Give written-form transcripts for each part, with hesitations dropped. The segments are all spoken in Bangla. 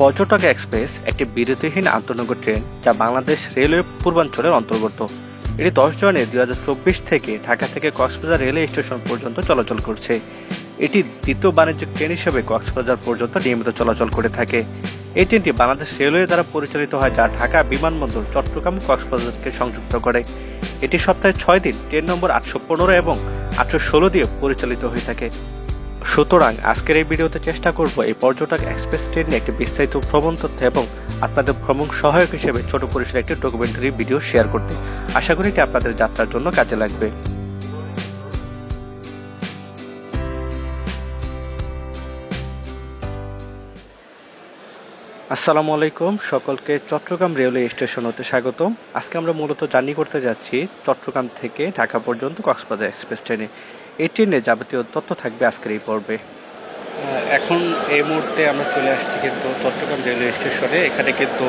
পর্যটক এক্সপ্রেস একটি বিরতিহীন আন্তঃনগর ট্রেন যা বাংলাদেশ রেলওয়ে পূর্বাঞ্চলের অন্তর্গত। এটি 10 জুলাই 2024 থেকে ঢাকা থেকে কক্সবাজার রেলওয়ে স্টেশন পর্যন্ত চলাচল করছে। এটি দ্বিতীয় বাণিজ্যিক ট্রেন হিসেবে কক্সবাজার পর্যন্ত নিয়মিত চলাচল করে থাকে। এই ট্রেনটি বাংলাদেশ রেলওয়ে দ্বারা পরিচালিত হয়, যা ঢাকা বিমানবন্দর, চট্টগ্রাম ও কক্সবাজারকে সংযুক্ত করে। এটি সপ্তাহে 6 দিন ট্রেন নম্বর 815 এবং 816 দিয়ে পরিচালিত হয়ে থাকে। সুতরাং আজকের এই ভিডিওতে চেষ্টা করব এই পর্যটক এক্সপ্রেস ট্রেন নিয়ে একটি বিস্তারিত ভ্রমণ তথ্য এবং আপনাদের ভ্রমণ সহায়ক হিসেবে ছোট পরিসরে একটি ডকুমেন্টারি ভিডিও শেয়ার করতে। আশা করি এটি আপনাদের যাত্রার জন্য কাজে লাগবে। আসসালামু আলাইকুম, সকলকে চট্টগ্রাম রেলওয়ে স্টেশন হতে স্বাগতম। আজকে আমরা মূলত জার্নি করতে যাচ্ছি চট্টগ্রাম থেকে ঢাকা পর্যন্ত কক্সবাজার এক্সপ্রেস ট্রেনে। এই ট্রেনে যাবতীয় তথ্য থাকবে আজকের এই পর্বে। এখন এই মুহূর্তে আমরা চলে আসছি কিন্তু চট্টগ্রাম রেলওয়ে স্টেশনে। এখানে কিন্তু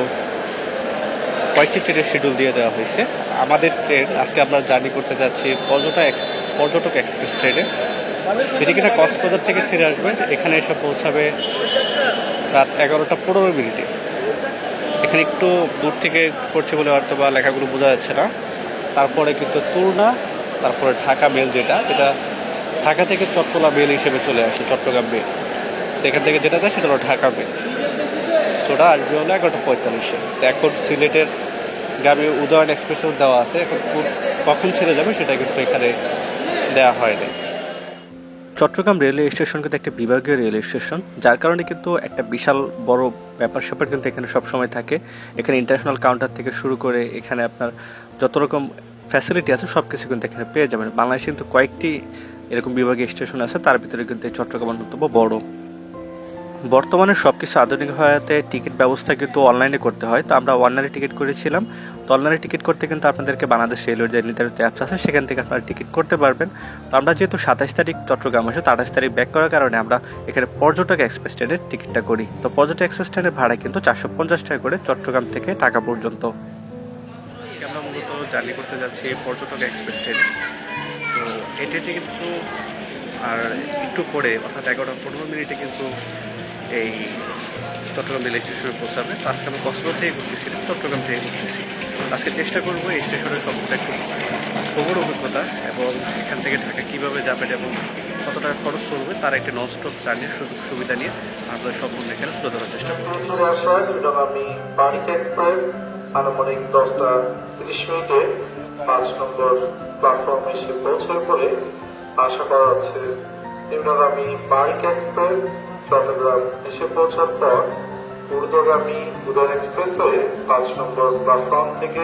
কয়েকটি ট্রেনের শিডিউল দিয়ে দেওয়া হয়েছে। আমাদের ট্রেন আজকে আমরা জার্নি করতে যাচ্ছি পর্যটক এক্সপ্রেস ট্রেনে, যেটি কিনা কক্সবাজার থেকে ছেড়ে আসবে। এখানে এসে পৌঁছাবে রাত 11টা 15 মিনিটে। এখানে একটু দূর থেকে করছে বলে হয়তো বা লেখাগুলো বোঝা যাচ্ছে না। তারপরে কিন্তু তুলনা, তারপরে ঢাকা মেল, যেটা ঢাকা থেকে চট্টলা মেল হিসেবে চলে আসে, চট্টগ্রাম মেল। সেখান থেকে যেটা যায় সেটা হলো ঢাকা মেল। সেটা আসবে হলো 11টা 45-এ। তো এখন সিলেটের গামী উদয়ন এক্সপ্রেসও দেওয়া আছে, এখন কখন ছেড়ে যাবে সেটা কিন্তু এখানে দেওয়া হয়নি। চট্টগ্রাম রেলওয়ে স্টেশন কিন্তু একটা বিভাগীয় রেলওয়ে স্টেশন, যার কারণে কিন্তু একটা বিশাল বড় ব্যাপার স্যাপার কিন্তু এখানে সবসময় থাকে। এখানে ইন্টারন্যাশনাল কাউন্টার থেকে শুরু করে এখানে আপনার যত রকম ফ্যাসিলিটি আছে সব কিছু কিন্তু এখানে পেয়ে যাবেন। বাংলাদেশে কিন্তু কয়েকটি এরকম বিভাগীয় স্টেশন আছে, তার ভিতরে কিন্তু এই চট্টগ্রাম অন্যতম বড়। বর্তমানে সবকিছু আধুনিক হওয়াতে টিকিট ব্যবস্থা কিন্তু অনলাইনে করতে হয়। তো আমরা অনলাইনে টিকিট করেছিলাম। তো অনলাইনে টিকিট করতে কিন্তু আপনাদেরকে বাংলাদেশ রেলওয়ের যে নির্ধারিত অ্যাপস আছে সেখান থেকে আপনারা টিকিট করতে পারবেন। তো আমরা যেহেতু 27 তারিখ চট্টগ্রাম আসে, 28 তারিখ ব্যাক করার কারণে আমরা এখানে পর্যটক এক্সপ্রেস ট্রেনের টিকিটটা করি। তো পর্যটক এক্সপ্রেস ট্রেনের ভাড়া কিন্তু 450 টাকা করে চট্টগ্রাম থেকে ঢাকা পর্যন্ত। আমরা মূলত জার্নি করতে যাচ্ছি পর্যটক এক্সপ্রেস ট্রেনে। তো এটি কিন্তু আর একটু পরে অর্থাৎ 11টা 15 মিনিটে কিন্তু এই চট্টগ্রাম রেল স্টেশনে পৌঁছাবে। তো আজকে আমি কক্সবাজার থেকে ঘুরতেছিলাম, চট্টগ্রাম থেকে ঘুরতেছি। আজকে চেষ্টা করবো এই স্টেশনের সম্পর্কে একটু খবর অভিজ্ঞতা এবং এখান থেকে ঢাকা কীভাবে যাবেন এবং কত টাকা খরচ করবে তার একটি ননস্টপ জার্নির সুযোগ সুবিধা নিয়ে আপনাদের সম্পূর্ণ এখানে তুলে ধরার চেষ্টা করবো। আমি বারিক এক্সপ্রেস আনুমানিক 10টা 30 মিনিটে 5 নম্বর প্ল্যাটফর্মে এসে পৌঁছার পরে আশা করা হচ্ছে নিম্নগামী বারিক এক্সপ্রেস চট্টগ্রাম এসে পৌঁছার পর ঊর্ধ্বগামী উদয়ন এক্সপ্রেস হয়ে 5 নম্বর প্ল্যাটফর্ম থেকে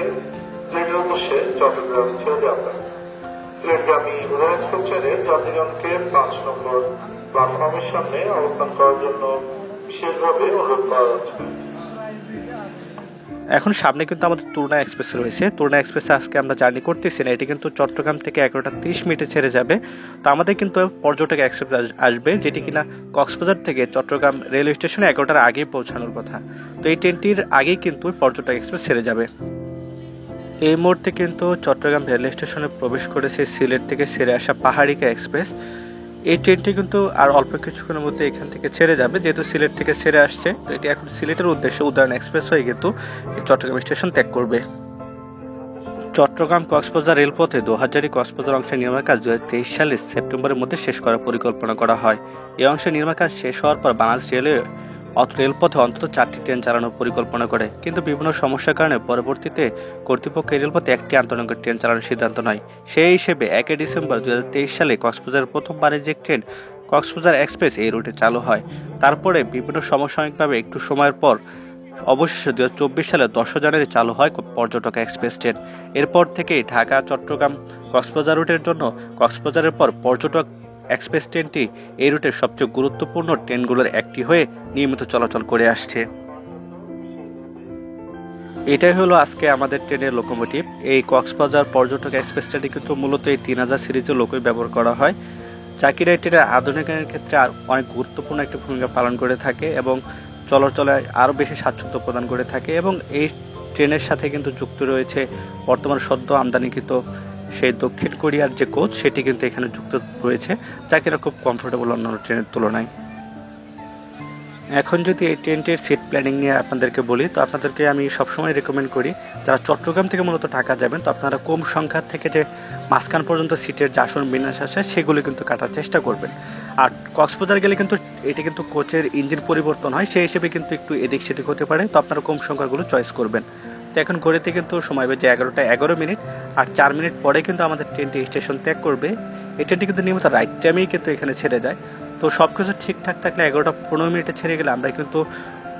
ট্রেনের বসে চট্টগ্রাম ছেড়ে যাবে। ট্রেনগামী উদয়ন এক্সপ্রেস ট্রেনে যাত্রীগণকে 5 নম্বর প্ল্যাটফর্মের সামনে অবস্থান করার জন্য বিশেষভাবে অনুরোধ করা যাচ্ছে। এখন সামনে কিন্তু আমাদের তুলনা এক্সপ্রেস রয়েছে। তুলনা এক্সপ্রেসে আজকে আমরা জার্নি করতেছি না, এটি কিন্তু চট্টগ্রাম থেকে 11টা 30 মিনিটে ছেড়ে যাবে। তো আমাদের কিন্তু পর্যটক এক্সপ্রেস আসবে, যেটি কিনা কক্সবাজার থেকে চট্টগ্রাম রেলওয়ে স্টেশনে 11টার আগেই পৌঁছানোর কথা। তো এই ট্রেনটির আগেই কিন্তু পর্যটক এক্সপ্রেস ছেড়ে যাবে। এই মুহূর্তে কিন্তু চট্টগ্রাম রেলওয়ে স্টেশনে প্রবেশ করেছে সিলেট থেকে ছেড়ে আসা পাহাড়িকা এক্সপ্রেস। এই ট্রেনটি কিন্তু আর অল্প কিছুক্ষণের মধ্যে এখান থেকে ছেড়ে যাবে, যেহেতু সিলেট থেকে ছেড়ে আসছে। তো এটি এখন সিলেটের উদ্দেশ্যে উদয়ন এক্সপ্রেস হয়ে কিন্তু চট্টগ্রাম স্টেশন ত্যাগ করবে। চট্টগ্রাম কক্সবাজার রেলপথে 2000 কক্সবাজার অংশের নির্মাণ কাজ 2023 সালের সেপ্টেম্বরের মধ্যে শেষ করার পরিকল্পনা করা হয়। এই অংশের নির্মাণ কাজ শেষ হওয়ার পর বাংলাদেশ রেলপথে অন্তত 4টি ট্রেন চালানোর পরিকল্পনা করে, কিন্তু বিভিন্ন সমস্যার কারণে পরবর্তীতে কর্তৃপক্ষ এই রেলপথে একটি আন্তনগর ট্রেন চালানোর সিদ্ধান্ত নেয়। সেই হিসেবে 1 ডিসেম্বর 2023 সালে কক্সবাজারের প্রথম বাণিজ্যিক ট্রেন কক্সবাজার এক্সপ্রেস এই রুটে চালু হয়। তারপরে বিভিন্ন সমসাময়িকভাবে একটু সময়ের পর অবশেষে 2024 সালে 10 জানুয়ারি চালু হয় পর্যটক এক্সপ্রেস ট্রেন। এরপর থেকেই ঢাকা চট্টগ্রাম কক্সবাজার রুটের জন্য কক্সবাজারের পর পর্যটক এক্সপ্রেস ট্রেনটি এই রুটের সবচেয়ে গুরুত্বপূর্ণ ট্রেনগুলোর একটি হয়ে নিয়মিত চলাচল করে আসছে। এটাই হলো আজকে আমাদের ট্রেনের লোকোমোটিভ। এই কক্সবাজার পর্যটক এক্সপ্রেস ট্রেনটি কিন্তু মূলত এই 3000 সিরিজের লোকই ব্যবহার করা হয়, যা কিনা এই ট্রেনের আধুনিকায়নের ক্ষেত্রে অনেক গুরুত্বপূর্ণ একটি ভূমিকা পালন করে থাকে এবং চলাচলে আরও বেশি স্বাচ্ছন্দ্য প্রদান করে থাকে। এবং এই ট্রেনের সাথে কিন্তু যুক্ত রয়েছে বর্তমান সদ্য আমদানিকৃত সেই দক্ষিণ কোরিয়ার যে কোচ, সেটি কিন্তু এখানে যুক্ত রয়েছে, যা কিনা খুব কমফোর্টেবল অন্যান্য ট্রেনের তুলনায়। এখন যদি এই ট্রেনটির সিট প্ল্যানিং নিয়ে আপনাদেরকে বলি, তো আপনাদেরকে আমি সবসময় রেকমেন্ড করি যারা চট্টগ্রাম থেকে মূলত ঢাকা যাবেন, তো আপনারা কম সংখ্যার থেকে যে মাঝখান পর্যন্ত সিটের যে আসন বিন্যাস আছে সেগুলো কিন্তু কাটার চেষ্টা করবেন। আর কক্সবাজার গেলে কিন্তু এটা কিন্তু কোচের ইঞ্জিন পরিবর্তন হয়, সেই হিসেবে কিন্তু একটু এদিক সেদিক হতে পারে, তো আপনারা কম সংখ্যাগুলো চয়েস করবেন। তো এখন ঘড়িতে কিন্তু সময় বেজে 11টা 11 মিনিট, আর 4 মিনিট পরে কিন্তু আমাদের ট্রেনটি স্টেশন ত্যাগ করবে। এই ট্রেনটি কিন্তু নিয়মিত রাইট টাইমেই কিন্তু এখানে ছেড়ে যায়। তো সব কিছু ঠিকঠাক থাকলে 11টা 15 মিনিটে ছেড়ে গেলে আমরা কিন্তু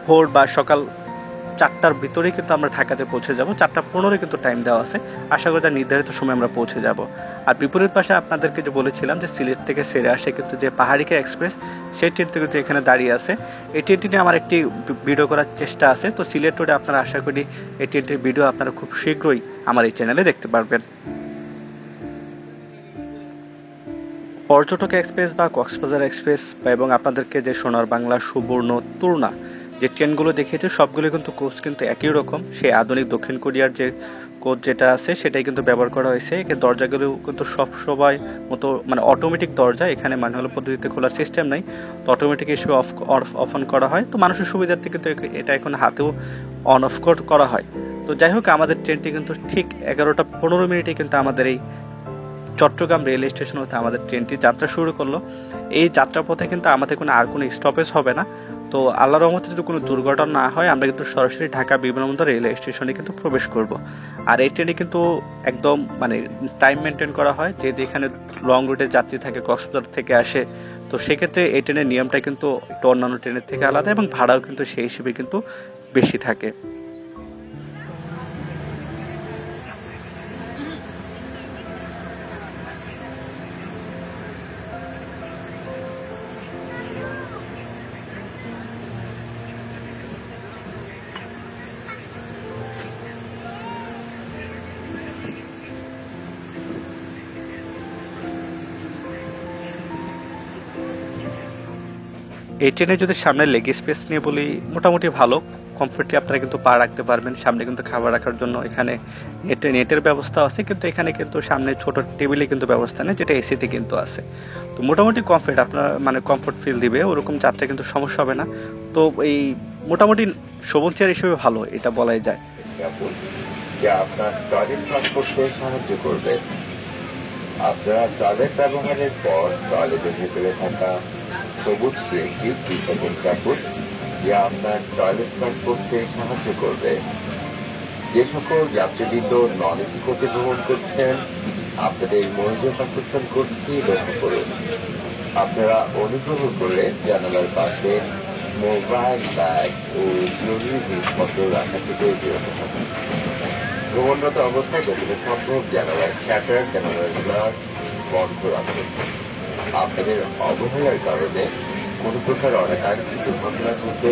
ভোর বা সকাল 4টার ভিতরেই কিন্তু আমরা ঢাকাতে পৌঁছে যাব। 4টা 15 কিন্তু টাইম দেওয়া আছে, আশা করি তার নির্ধারিত সময় আমরা পৌঁছে যাব। আর বিপরীত পাশে আপনাদেরকে যে বলেছিলাম যে সিলেট থেকে সেরে আসে কিন্তু যে পাহাড়িকা এক্সপ্রেস, সেই ট্রেনটি কিন্তু এখানে দাঁড়িয়ে আছে। এই ট্রেনটি নিয়ে আমার একটি ভিডিও করার চেষ্টা আছে, তো সিলেট রোডে আপনারা আশা করি এই ট্রেনটির ভিডিও আপনারা খুব শীঘ্রই আমার এই চ্যানেলে দেখতে পারবেন। পর্যটক এক্সপ্রেস বা কক্সবাজার এক্সপ্রেস এবং আপনাদেরকে যে সোনার বাংলা, সুবর্ণ, তুলনা যে ট্রেনগুলো দেখিয়েছে সবগুলো কিন্তু কোচ কিন্তু একই রকম। সেই আধুনিক দক্ষিণ কোরিয়ার যে কোচ যেটা আছে সেটাই কিন্তু ব্যবহার করা হয়েছে। দরজাগুলো কিন্তু সব সবাই মতো মানে অটোমেটিক দরজা, এখানে ম্যানুয়াল পদ্ধতিতে খোলার সিস্টেম নাই, তো অটোমেটিক হিসেবে অফ অন করা হয়। তো মানুষের সুবিধার্থে কিন্তু এটা এখন হাতেও অন অফ করা হয়। তো যাই হোক, আমাদের ট্রেনটি কিন্তু ঠিক 11টা 15 মিনিটে কিন্তু আমাদের এই চট্টগ্রাম রেল স্টেশন হতে আমাদের ট্রেনটি যাত্রা শুরু করলো। এই যাত্রাপথে কিন্তু আমাদের আর কোনো স্টপেজ হবে না। তো আল্লাহর রহমতে যদি কোনো দুর্ঘটনা না হয়, আমরা কিন্তু সরাসরি ঢাকা বিমানবন্দর রেল স্টেশনে কিন্তু প্রবেশ করব। আর এই ট্রেনে কিন্তু একদম মানে টাইম মেনটেন করা হয়, যেহেতু এখানে লং রুটের যাত্রী থাকে, কক্সবাজার থেকে আসে। তো সেক্ষেত্রে এই ট্রেনের নিয়মটা কিন্তু একটু অন্যান্য ট্রেনের থেকে আলাদা, এবং ভাড়াও কিন্তু সেই হিসেবে কিন্তু বেশি থাকে। এই ট্রেনে যদি সামনে লেগ স্পেস নিয়ে বলি, মোটামুটি ভালো, কমফোর্টলি আপনারা কিন্তু পা রাখতে পারবেন। সামনে কিন্তু খাবার রাখার জন্য এখানে নেটের ব্যবস্থা আছে, কিন্তু এখানে কিন্তু সামনে ছোট টেবিলে কিন্তু ব্যবস্থা নেই, যেটা এসিতে কিন্তু আছে। তো মোটামুটি কমফোর্ট, আপনার মানে কমফোর্ট ফিল দিবে, ওরকম যাত্রা কিন্তু সমস্যা হবে না। তো এই মোটামুটি শোভন চেয়ার হিসেবে ভালো, এটা বলাই যায়। যা আপনার টয়লেট পাস করতে সাহায্য করবে। আপনারা টয়লেট ব্যবহারের পর টয়লেটের ভেতরে থাকা সবুজ স্ক্রিনটি 2 সেকেন্ড রাখুন, যা আপনার টয়লেট পাস করতে সাহায্য করবে। যে সকল যাত্রীবৃন্দ নন এসি কোচে ভ্রমণ করছেন, আপনাদের মনোযোগ আকর্ষণ করছি, লক্ষ্য করুন। আপনারা অনুগ্রহ করে জানালার পাশে মোবাইল, ব্যাগ ও জরুরি জিনিসপত্র রাখা থেকে বিরত থাকুন। ভ্রমণরত অবস্থায় যতটা সম্ভব জানালার শাটার, জানালার গ্লাস বন্ধ রাখুন। আপনাদের অবহেলার কারণে কোনো প্রকার অনাকাঙ্ক্ষিত দুর্ঘটনা ঘটলে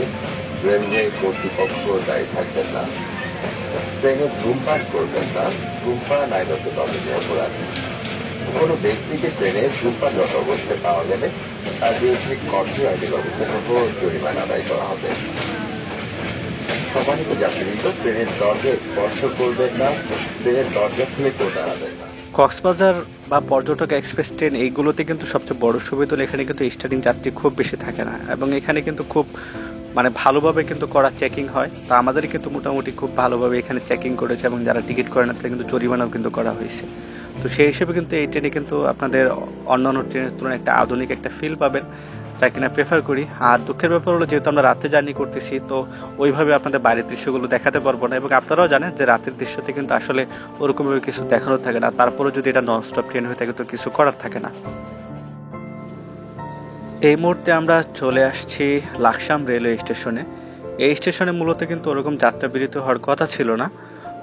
রেলওয়ে কর্তৃপক্ষ দায়ী থাকবেন না। ট্রেনে ধূমপান করবেন না, ধূমপান আইনত দণ্ডনীয় অপরাধ। কোনো ব্যক্তিকে ট্রেনে ধূমপানরত অবস্থায় পাওয়া গেলে তার বিরুদ্ধে কঠোর আইনি ব্যবস্থা সহ জরিমানা আদায় করা হবে। সম্মানিত যাত্রীবৃন্দ, ট্রেনের দরজায় স্পর্শ করবেন না, ট্রেনের দরজা খুলে কেউ দাঁড়াবেন না। কক্সবাজার বা পর্যটক এক্সপ্রেস ট্রেন এইগুলোতে কিন্তু সবচেয়ে বড় সুবিধা হলো এখানে কিন্তু স্টার্টিং যাত্রী খুব বেশি থাকে না, এবং এখানে কিন্তু খুব মানে ভালোভাবে কিন্তু করা চেকিং হয়। তো আমাদের কিন্তু মোটামুটি খুব ভালোভাবে এখানে চেকিং করেছে, এবং যারা টিকিট করে না তাদের কিন্তু জরিমানাও কিন্তু করা হয়েছে। তো সেই হিসেবে কিন্তু এই ট্রেনে কিন্তু আপনাদের অন্যান্য ট্রেনের তুলনায় একটা আধুনিক একটা ফিল পাবেন, যা কিনা প্রেফার করি। আর দুঃখের ব্যাপার হলো, যেহেতু আমরা রাতে জার্নি করতেছি, তো ওইভাবে আপনাদের বাইরের দৃশ্যগুলো দেখাতে পারবো না, এবং আপনারাও জানেন যে রাতের দৃশ্যতে কিন্তু আসলে ওরকমভাবে কিছু দেখানোর থাকে না। তারপরেও যদি এটা নন স্টপ ট্রেন হয়ে থাকে তো কিছু করার থাকে না। এই মুহূর্তে আমরা চলে আসছি লাকসাম রেলওয়ে স্টেশনে। এই স্টেশনে মূলত কিন্তু ওরকম যাত্রা বিরতি হওয়ার কথা ছিল না,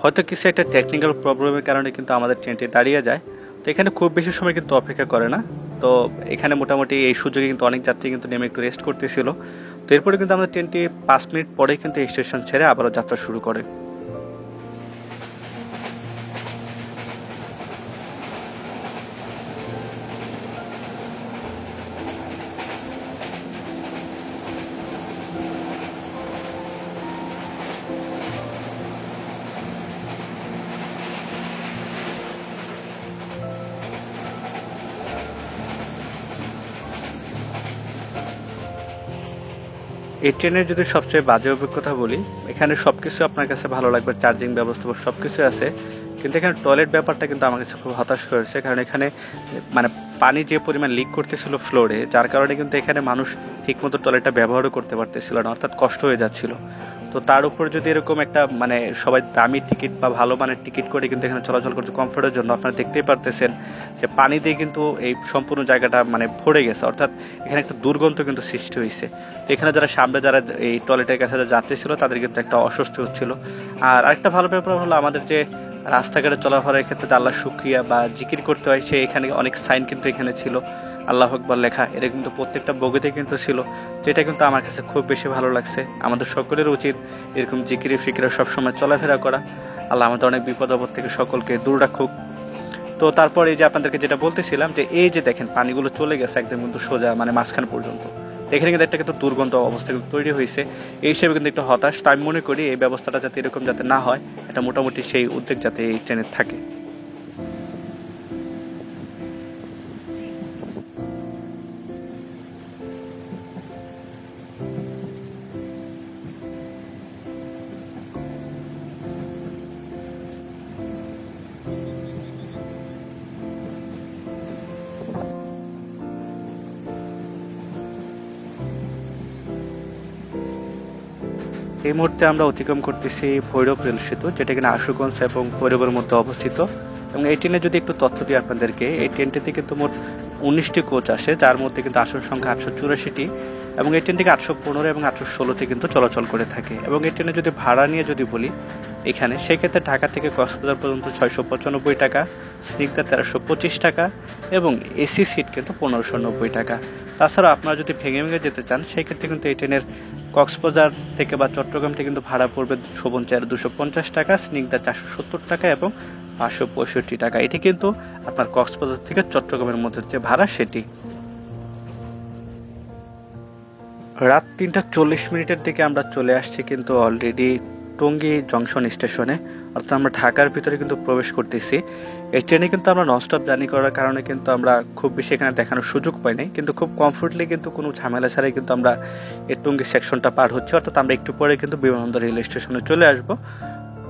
হয়তো কিছু একটা টেকনিক্যাল প্রবলেমের কারণে কিন্তু আমাদের ট্রেনটি দাঁড়িয়ে যায়। তো এখানে খুব বেশি সময় কিন্তু অপেক্ষা করে না। তো এখানে মোটামুটি এই সুযোগে কিন্তু অনেক যাত্রী কিন্তু নেমে একটু রেস্ট করতেছিল। তো এরপরে কিন্তু আমাদের ট্রেনটি 5 মিনিট পরেই কিন্তু স্টেশন ছেড়ে আবারও যাত্রা শুরু করে। এই ট্রেনের যদি সবচেয়ে বাজে অভিজ্ঞতা বলি, এখানে সব কিছু আপনার কাছে ভালো লাগবে, চার্জিং ব্যবস্থা সব কিছু আছে, কিন্তু এখানে টয়লেট ব্যাপারটা কিন্তু আমার কাছে খুব হতাশ করেছে। কারণ এখানে মানে পানি যে পরিমাণ লিক করতেছিল ফ্লোরে, যার কারণে কিন্তু এখানে মানুষ ঠিকমতো টয়লেটটা ব্যবহারও করতে পারতেছিল না, অর্থাৎ কষ্ট হয়ে যাচ্ছিল। তো তার উপর যদি এরকম একটা মানে সবাই দামি টিকিট বা ভালো মানের টিকিট করে কিন্তু এখানে চলাচল করছে কমফোর্টের জন্য, আপনারা দেখতেই পারতেছেন যে পানি দিয়ে কিন্তু এই সম্পূর্ণ জায়গাটা মানে ভরে গেছে, অর্থাৎ এখানে একটা দুর্গন্ধ কিন্তু সৃষ্টি হয়েছে। তো এখানে যারা এই টয়লেটের কাছে যাত্রী ছিল তাদের কিন্তু একটা অস্বস্তি হচ্ছিল। আর আরেকটা ভালো ব্যাপার হলো, আমাদের যে রাস্তাঘাটে চলাফেরার ক্ষেত্রে আল্লাহ শুকরিয়া বা জিকির করতে হয়, সে এখানে অনেক সাইন কিন্তু এখানে ছিল, আল্লাহ আকবার লেখা, এটা কিন্তু প্রত্যেকটা বগিতে কিন্তু ছিল, যেটা কিন্তু আমার কাছে খুব বেশি ভালো লাগছে। আমাদের সকলের উচিত এরকম জিকিরি ফিকিরে সবসময় চলাফেরা করা। আল্লাহ আমাদের অনেক বিপদ আপদ থেকে সকলকে দূর রাখুক। তো তারপর এই যে আপনাদেরকে যেটা বলতেছিলাম, যে এই যে দেখেন পানিগুলো চলে গেছে একদম কিন্তু সোজা মানে মাঝখান পর্যন্ত, এখানে কিন্তু একটা কিন্তু দুর্গন্ধ অবস্থা কিন্তু তৈরি হয়েছে। এই হিসেবে কিন্তু একটু হতাশ। তো আমি মনে করি এই ব্যবস্থাটা যাতে এরকম যাতে না হয়, এটা মোটামুটি সেই উদ্যোগ যাতে এই ট্রেনের থাকে। এই মুহূর্তে আমরা অতিক্রম করতেছি ভৈরব রেল সেতু, যেটা কিনা আশুগঞ্জ এবং ভৈরবের মধ্যে অবস্থিত। এবং এই ট্রেনে যদি একটু তথ্য দিই আপনাদেরকে, এই ট্রেনটিতে কিন্তু মোট 19টি কোচ আসে, যার মধ্যে কিন্তু আসন সংখ্যা 884টি, এবং এই ট্রেনটিকে 815 এবং 816তে কিন্তু চলাচল করে থাকে। এবং এই ট্রেনে যদি ভাড়া নিয়ে যদি বলি এখানে, সেক্ষেত্রে ঢাকা থেকে কক্সবাজার পর্যন্ত 695 টাকা, স্নিগ্ধা 1325 টাকা, এবং এসি সিট কিন্তু 1590 টাকা। তাছাড়া আপনারা যদি ভেঙে ভেঙে যেতে চান, সেই ক্ষেত্রে কিন্তু এই ট্রেনের কক্সবাজার থেকে বা চট্টগ্রাম থেকে কিন্তু ভাড়া পড়বে শোভন চেয়ার 250 টাকা, স্নিগ্ধা 470 টাকা এবং 565 টাকা। এটি কিন্তু আপনার কক্সবাজার থেকে চট্টগ্রামের মধ্যে যে ভাড়া সেটি। রাত 3:40 দিকে আমরা চলে আসছি কিন্তু অলরেডি টঙ্গী জংশন স্টেশনে, অর্থাৎ আমরা ঢাকার ভিতরে কিন্তু প্রবেশ করতেছি। এই ট্রেনে কিন্তু আমরা ননস্টপ জার্নি করার কারণে কিন্তু আমরা খুব বেশি এখানে দেখানোর সুযোগ পাই নাই, কিন্তু খুব কমফোর্টলি কিন্তু কোনো ঝামেলা ছাড়াই কিন্তু আমরা এই টঙ্গী সেকশনটা পার হচ্ছে, অর্থাৎ আমরা একটু পরে কিন্তু বিমানবন্দর রেল স্টেশনে চলে আসব।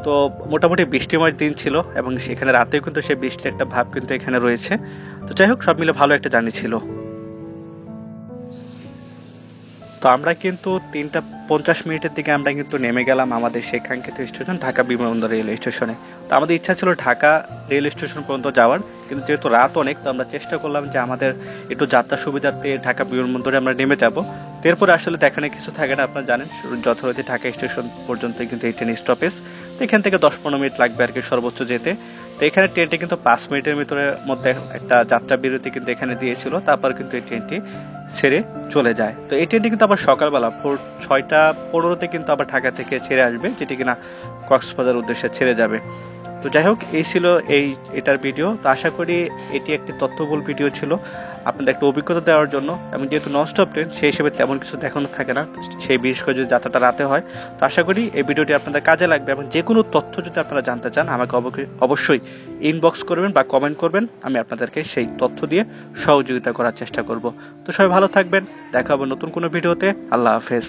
তো মোটামুটি বৃষ্টিময় দিন ছিল, এবং সেখানে রাতেও কিন্তু সেই বৃষ্টির একটা ভাব কিন্তু এখানে রয়েছে। তো যাই হোক, সব মিলে ভালো একটা জার্নি ছিল। তো আমরা কিন্তু 3:50 দিকে আমরা কিন্তু নেমে গেলাম আমাদের সেই কাঙ্ক্ষিত স্টেশন ঢাকা বিমানবন্দর রেল স্টেশনে। তো আমাদের ইচ্ছা ছিল ঢাকা রেল স্টেশন পর্যন্ত যাওয়ার, কিন্তু যেহেতু রাত অনেক, তো আমরা চেষ্টা করলাম যে আমাদের একটু যাত্রা সুবিধার্থে ঢাকা বিমানবন্দরে আমরা নেমে যাব। এরপরে আসলে দেখানো কিছু থাকে না, আপনারা জানেন যথারীতি ঢাকা স্টেশন পর্যন্ত কিন্তু এই ট্রেন স্টপেজ। তো এখান থেকে 10-15 মিনিট লাগবে আর কি সর্বোচ্চ যেতে। তো এখানে ট্রেনটি কিন্তু 5 মিনিটের মধ্যে একটা যাত্রা বিরতি কিন্তু এখানে দিয়েছিল, তারপর কিন্তু এই ট্রেনটি ছেড়ে চলে যায়। তো এই ট্রেনটি কিন্তু আবার সকালবেলা 6:15 কিন্তু আবার ঢাকা থেকে ছেড়ে আসবে, যেটি কিনা কক্সবাজার উদ্দেশ্যে ছেড়ে যাবে। তো যাই হোক, এই ছিল এটার ভিডিও। তো আশা করি এটি একটি তথ্যবহুল ভিডিও ছিল আপনাদের একটা অভিজ্ঞতা দেওয়ার জন্য। এবং যেহেতু ননস্টপ ট্রেন, সেই হিসেবে তেমন কিছু দেখানো থাকে না, সেই বিশেষ করে যদি যাত্রাটা রাতে হয়। তো আশা করি এই ভিডিওটি আপনাদের কাজে লাগবে, এবং যে কোনো তথ্য যদি আপনারা জানতে চান আমাকে অবশ্যই ইনবক্স করবেন বা কমেন্ট করবেন, আমি আপনাদেরকে সেই তথ্য দিয়ে সহযোগিতা করার চেষ্টা করব। তো সবাই ভালো থাকবেন, দেখা হবে নতুন কোনো ভিডিওতে। আল্লাহ হাফেজ।